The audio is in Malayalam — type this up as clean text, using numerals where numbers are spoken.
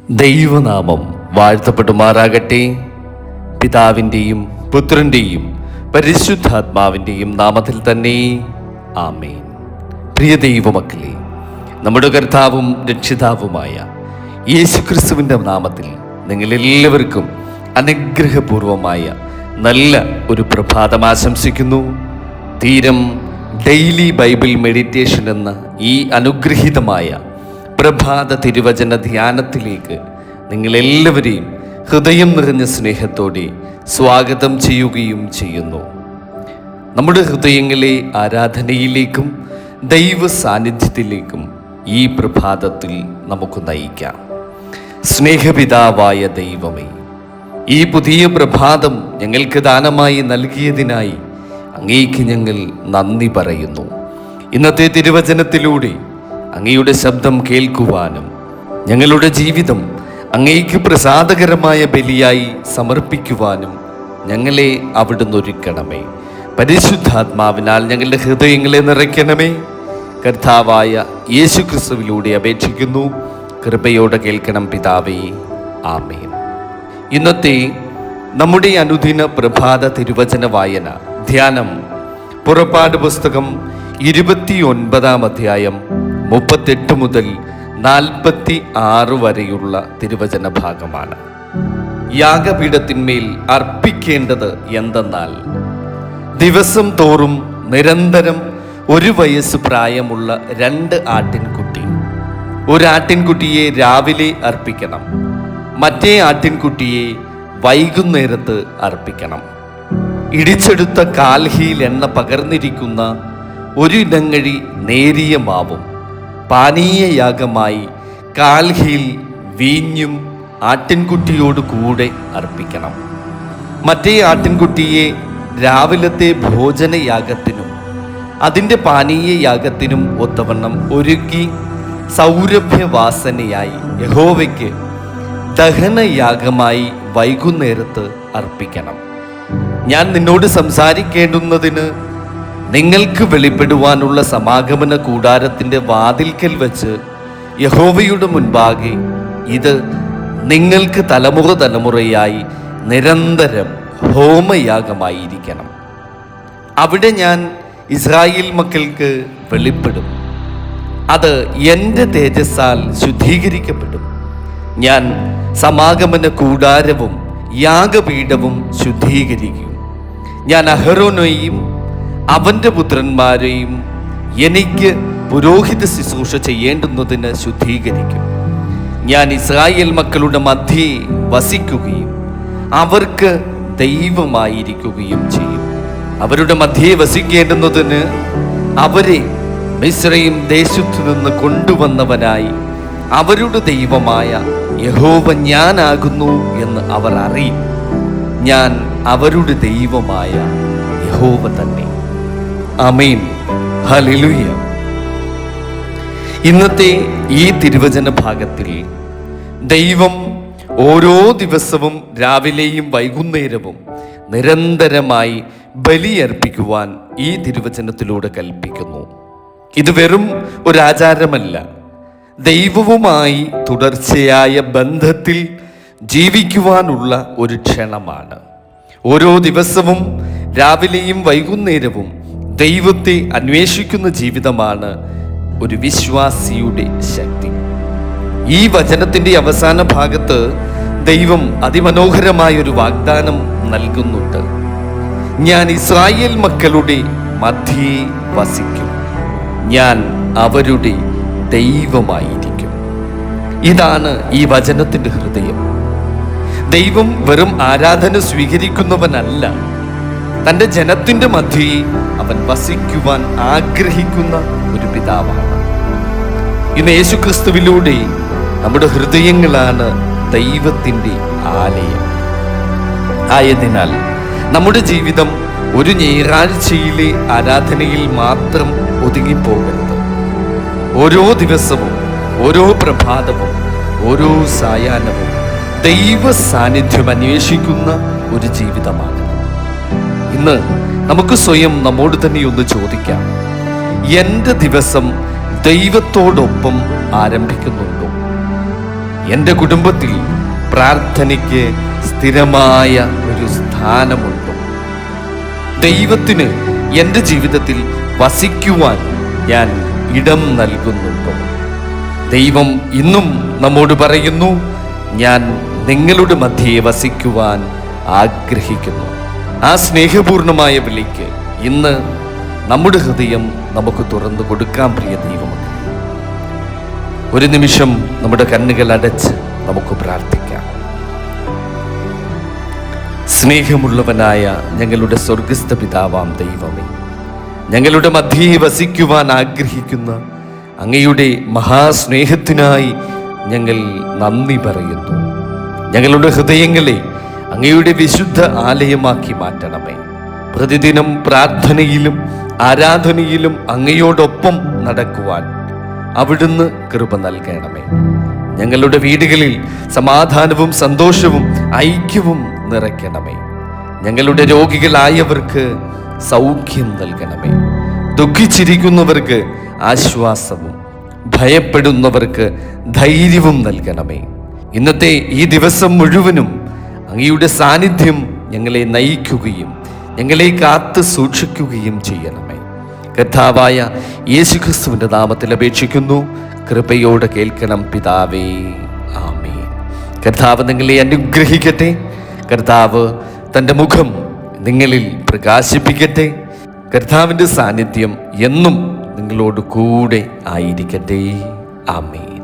ദൈവനാമം വാഴ്ത്തപ്പെടുമാറാകട്ടെ. പിതാവിൻ്റെയും പുത്രൻ്റെയും പരിശുദ്ധാത്മാവിൻ്റെയും നാമത്തിൽ തന്നെ ആമേൻ. പ്രിയ ദൈവമക്കളെ, നമ്മുടെ കർത്താവും രക്ഷിതാവുമായ യേശുക്രിസ്തുവിൻ്റെ നാമത്തിൽ നിങ്ങളെല്ലാവർക്കും അനുഗ്രഹപൂർവമായ നല്ല ഒരു പ്രഭാതം ആശംസിക്കുന്നു. തീരം ഡെയിലി ബൈബിൾ മെഡിറ്റേഷൻ എന്ന ഈ അനുഗ്രഹീതമായ പ്രഭാത തിരുവചന ധ്യാനത്തിലേക്ക് നിങ്ങളെല്ലാവരെയും ഹൃദയം നിറഞ്ഞ സ്നേഹത്തോടെ സ്വാഗതം ചെയ്യുകയും ചെയ്യുന്നു. നമ്മുടെ ഹൃദയങ്ങളെ ആരാധനയിലേക്കും ദൈവ സാന്നിധ്യത്തിലേക്കും ഈ പ്രഭാതത്തിൽ നമുക്ക് നയിക്കാം. സ്നേഹപിതാവായ ദൈവമേ, ഈ പുതിയ പ്രഭാതം ഞങ്ങൾക്ക് ദാനമായി നൽകിയതിനായി അങ്ങേക്ക് ഞങ്ങൾ നന്ദി പറയുന്നു. ഇന്നത്തെ തിരുവചനത്തിലൂടെ അങ്ങയുടെ ശബ്ദം കേൾക്കുവാനും ഞങ്ങളുടെ ജീവിതം അങ്ങേക്ക് പ്രസാദകരമായ ബലിയായി സമർപ്പിക്കുവാനും ഞങ്ങളെ അവിടുന്ന് ഒരുക്കണമേ. പരിശുദ്ധാത്മാവിനാൽ ഞങ്ങളുടെ ഹൃദയങ്ങളെ നിറയ്ക്കണമേ. കർത്താവായ യേശുക്രിസ്തുവിലൂടെ അപേക്ഷിക്കുന്നു. കൃപയോടെ കേൾക്കണം പിതാവേ, ആമേൻ. ഇന്നത്തെ നമ്മുടെ അനുദിന പ്രഭാത തിരുവചന വായന ധ്യാനം പുറപ്പാട് പുസ്തകം 29-ാം അധ്യായം 38 മുതൽ 46 വരെയുള്ള തിരുവചന ഭാഗമാണ്. യാഗപീഠത്തിന്മേൽ അർപ്പിക്കേണ്ടത് എന്തെന്നാൽ, ദിവസം തോറും നിരന്തരം 1 വയസ്സ് പ്രായമുള്ള 2 ആട്ടിൻകുട്ടി, ഒരു ആട്ടിൻകുട്ടിയെ രാവിലെ അർപ്പിക്കണം, മറ്റേ ആട്ടിൻകുട്ടിയെ വൈകുന്നേരത്ത് അർപ്പിക്കണം. ഇടിച്ചെടുത്ത കാൽഹിയിൽ എണ്ണ പകർന്നിരിക്കുന്ന 1 ഇടങ്ങഴി നേരിയ മാവും പാനീയയാഗമായി കാൽഹിയിൽ വീഞ്ഞും ആട്ടിൻകുട്ടിയോട് കൂടെ അർപ്പിക്കണം. മറ്റേ ആട്ടിൻകുട്ടിയെ രാവിലത്തെ ഭോജനയാഗത്തിനും അതിൻ്റെ പാനീയയാഗത്തിനും ഒത്തവണ്ണം ഒരുക്കി സൗരഭ്യവാസനയായി യഹോവയ്ക്ക് ദഹനയാഗമായി വൈകുന്നേരത്ത് അർപ്പിക്കണം. ഞാൻ നിന്നോട് സംസാരിക്കേണ്ടുന്നതിന് നിങ്ങൾക്ക് വെളിപ്പെടുവാനുള്ള സമാഗമന കൂടാരത്തിൻ്റെ വാതിൽക്കൽ വെച്ച് യഹോവയുടെ മുൻപാകെ ഇത് നിങ്ങൾക്ക് തലമുറ തലമുറയായി നിരന്തരം ഹോമയാഗമായിരിക്കണം. അവിടെ ഞാൻ ഇസ്രായേൽ മക്കൾക്ക് വെളിപ്പെടും. അത് എൻ്റെ തേജസ്സാൽ ശുദ്ധീകരിക്കപ്പെടും. ഞാൻ സമാഗമന കൂടാരവും യാഗപീഠവും ശുദ്ധീകരിക്കും. ഞാൻ അഹരോനെയും അവൻ്റെ പുത്രന്മാരെയും എനിക്ക് പുരോഹിത ശുശ്രൂഷ ചെയ്യേണ്ടുന്നതിന് ശുദ്ധീകരിക്കും. ഞാൻ ഇസ്രായേൽ മക്കളുടെ മധ്യേ വസിക്കുകയും അവർക്ക് ദൈവമായിരിക്കുകയും ചെയ്യും. അവരുടെ മധ്യേ വസിക്കേണ്ടുന്നതിന് അവരെ മിസ്രയീം ദേശത്തു നിന്ന് കൊണ്ടുവന്നവനായി അവരുടെ ദൈവമായ യഹോവ ഞാനാകുന്നു എന്ന് അവർ അറിയും. ഞാൻ അവരുടെ ദൈവമായ യഹോവ തന്നെ. ആമേൻ. ഹല്ലേലൂയ. ഇന്നത്തെ ഈ തിരുവചന ഭാഗത്തിൽ ദൈവം ഓരോ ദിവസവും രാവിലെയും വൈകുന്നേരവും നിരന്തരമായി ബലിയർപ്പിക്കുവാൻ ഈ തിരുവചനത്തിലൂടെ കൽപ്പിക്കുന്നു. ഇത് വെറും ഒരു ആചാരമല്ല, ദൈവവുമായി തുടർച്ചയായ ബന്ധത്തിൽ ജീവിക്കുവാനുള്ള ഒരു ക്ഷണമാണ്. ഓരോ ദിവസവും രാവിലെയും വൈകുന്നേരവും ദൈവത്തെ അന്വേഷിക്കുന്ന ജീവിതമാണ് ഒരു വിശ്വാസിയുടെ ശക്തി. ഈ വചനത്തിൻ്റെ അവസാന ഭാഗത്ത് ദൈവം അതിമനോഹരമായൊരു വാഗ്ദാനം നൽകുന്നുണ്ട്. ഞാൻ ഇസ്രായേൽ മക്കളുടെ മധ്യേ വസിക്കും, ഞാൻ അവരുടെ ദൈവമായിരിക്കും. ഇതാണ് ഈ വചനത്തിൻ്റെ ഹൃദയം. ദൈവം വെറും ആരാധന സ്വീകരിക്കുന്നവനല്ല, തൻ്റെ ജനത്തിൻ്റെ മധ്യേ അവൻ വസിക്കുവാൻ ആഗ്രഹിക്കുന്ന ഒരു പിതാവാണ്. ഇന്ന് യേശുക്രിസ്തുവിലൂടെ നമ്മുടെ ഹൃദയങ്ങളാണ് ദൈവത്തിൻ്റെ ആലയം. ആയതിനാൽ നമ്മുടെ ജീവിതം ഒരു ഞായറാഴ്ചയിലെ ആരാധനയിൽ മാത്രം ഒതുങ്ങിപ്പോകരുത്. ഓരോ ദിവസവും, ഓരോ പ്രഭാതവും, ഓരോ സായാഹ്നവും ദൈവ സാന്നിധ്യം അന്വേഷിക്കുന്ന ഒരു ജീവിതമാണ്. ഇന്ന് നമുക്ക് സ്വയം നമ്മോട് തന്നെ ഒന്ന് ചോദിക്കാം, എൻ്റെ ദിവസം ദൈവത്തോടൊപ്പം ആരംഭിക്കുന്നുണ്ടോ? എൻ്റെ കുടുംബത്തിൽ പ്രാർത്ഥനയ്ക്ക് സ്ഥിരമായ ഒരു സ്ഥാനമുണ്ട്. ദൈവത്തിന് എൻ്റെ ജീവിതത്തിൽ വസിക്കുവാൻ ഞാൻ ഇടം നൽകുന്നുണ്ടോ? ദൈവം ഇന്നും നമ്മോട് പറയുന്നു, ഞാൻ നിങ്ങളുടെ മധ്യേ വസിക്കുവാൻ ആഗ്രഹിക്കുന്നു. ആ സ്നേഹപൂർണമായ വിളിക്ക് ഇന്ന് നമ്മുടെ ഹൃദയം നമുക്ക് തുറന്നു കൊടുക്കാൻ പ്രിയ ദൈവമക്കളെ. ഒരു നിമിഷം നമ്മുടെ കണ്ണുകൾ അടച്ച് നമുക്ക് പ്രാർത്ഥിക്കാം. സ്നേഹമുള്ളവനായ ഞങ്ങളുടെ സ്വർഗസ്ഥ പിതാവാം ദൈവമേ, ഞങ്ങളുടെ മധ്യേ വസിക്കുവാൻ ആഗ്രഹിക്കുന്ന അങ്ങയുടെ മഹാസ്നേഹത്തിനായി ഞങ്ങൾ നന്ദി പറയുന്നു. ഞങ്ങളുടെ ഹൃദയങ്ങളെ അങ്ങയുടെ വിശുദ്ധ ആലയമാക്കി മാറ്റണമേ. പ്രതിദിനം പ്രാർത്ഥനയിലും ആരാധനയിലും അങ്ങയോടൊപ്പം നടക്കുവാൻ അവിടുന്ന് കൃപ നൽകണമേ. ഞങ്ങളുടെ വീടുകളിൽ സമാധാനവും സന്തോഷവും ഐക്യവും നിറയ്ക്കണമേ. ഞങ്ങളുടെ രോഗികളായവർക്ക് സൗഖ്യം നൽകണമേ. ദുഃഖിച്ചിരിക്കുന്നവർക്ക് ആശ്വാസവും ഭയപ്പെടുന്നവർക്ക് ധൈര്യവും നൽകണമേ. ഇന്നത്തെ ഈ ദിവസം മുഴുവനും അങ്ങയുടെ സാന്നിധ്യം ഞങ്ങളെ നയിക്കുകയും ഞങ്ങളെ കാത്ത് സൂക്ഷിക്കുകയും ചെയ്യണമേ. കർത്താവായ യേശുക്രിസ്തുവിൻ്റെ നാമത്തിൽ അപേക്ഷിക്കുന്നു. കൃപയോടെ കേൾക്കണം പിതാവേ, ആമേൻ. കർത്താവ് നിങ്ങളെ അനുഗ്രഹിക്കട്ടെ. കർത്താവ് തൻ്റെ മുഖം നിങ്ങളിൽ പ്രകാശിപ്പിക്കട്ടെ. കർത്താവിൻ്റെ സാന്നിധ്യം എന്നും നിങ്ങളോട് കൂടെ ആയിരിക്കട്ടെ. ആമേൻ.